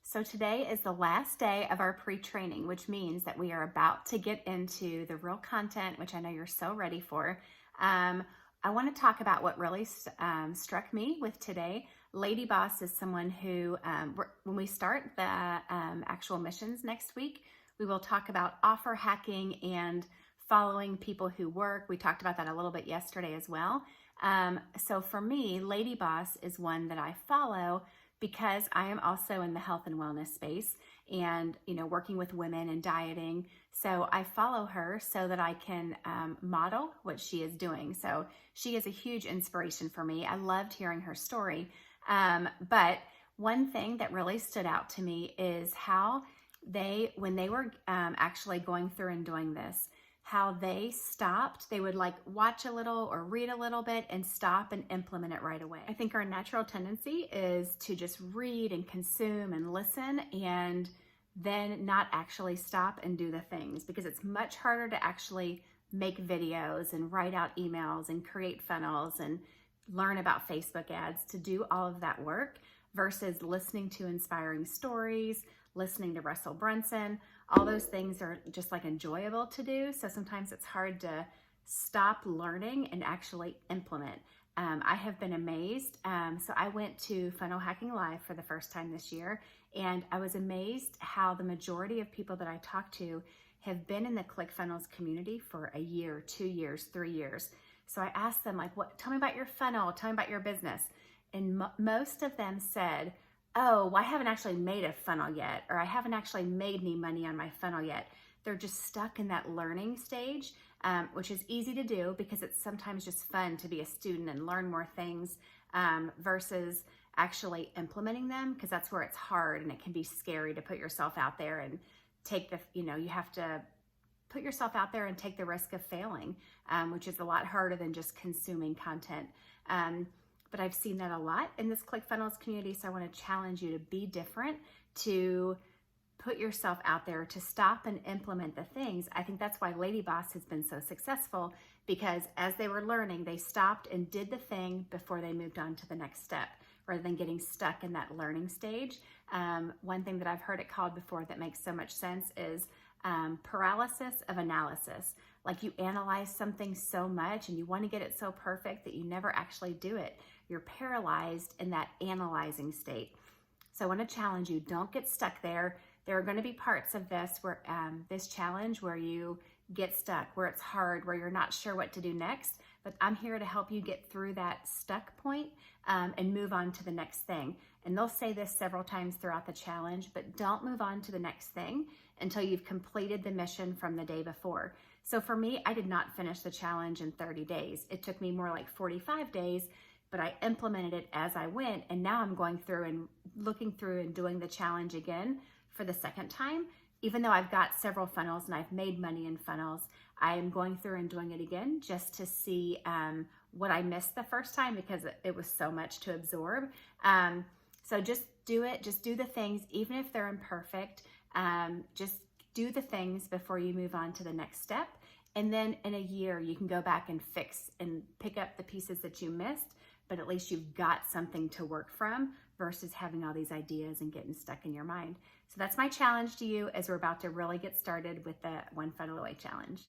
So today is the last day of our pre-training, which means that we are about to get into the real content, which I know you're so ready for. I want to talk about what really struck me with today. Lady Boss is someone who, when we start the actual missions next week, we will talk about offer hacking and following people who work. We talked about that a little bit yesterday as well. So for me, Lady Boss is one that I follow because I am also in the health and wellness space and, working with women and dieting. So I follow her so that I can model what she is doing. So she is a huge inspiration for me. I loved hearing her story. But one thing that really stood out to me is how when they were actually going through and doing this, how they stopped. They would watch a little or read a little bit and stop and implement it right away. I think our natural tendency is to just read and consume and listen and then not actually stop and do the things, because it's much harder to actually make videos and write out emails and create funnels and learn about Facebook ads, to do all of that work versus listening to inspiring stories, listening to Russell Brunson. All those things are just enjoyable to do. So sometimes it's hard to stop learning and actually implement. I have been amazed. So I went to Funnel Hacking Live for the first time this year, and I was amazed how the majority of people that I talked to have been in the ClickFunnels community for a year, 2 years, 3 years. So I asked them, tell me about your funnel, tell me about your business. And most of them said, oh, well, I haven't actually made a funnel yet, or I haven't actually made any money on my funnel yet. They're just stuck in that learning stage, which is easy to do because it's sometimes just fun to be a student and learn more things versus actually implementing them, because that's where it's hard and it can be scary to put yourself out there and take you have to put yourself out there and take the risk of failing, which is a lot harder than just consuming content. But I've seen that a lot in this ClickFunnels community. So I want to challenge you to be different, to put yourself out there, to stop and implement the things. I think that's why Lady Boss has been so successful, because as they were learning, they stopped and did the thing before they moved on to the next step, rather than getting stuck in that learning stage. One thing that I've heard it called before that makes so much sense is paralysis of analysis. Like, you analyze something so much and you want to get it so perfect that you never actually do it. You're paralyzed in that analyzing state. So I want to challenge you, don't get stuck there. There are going to be parts of this where this challenge where you get stuck, where it's hard, where you're not sure what to do next. But I'm here to help you get through that stuck point and move on to the next thing. And they'll say this several times throughout the challenge, but don't move on to the next thing until you've completed the mission from the day before. So for me, I did not finish the challenge in 30 days. It took me more like 45 days, but I implemented it as I went. And now I'm going through and looking through and doing the challenge again for the second time. Even though I've got several funnels and I've made money in funnels, I am going through and doing it again just to see what I missed the first time, because it was so much to absorb. So just do it. Just do the things, even if they're imperfect. Just do the things before you move on to the next step. And then in a year, you can go back and fix and pick up the pieces that you missed, but at least you've got something to work from versus having all these ideas and getting stuck in your mind. So that's my challenge to you as we're about to really get started with the One Funnel Away challenge.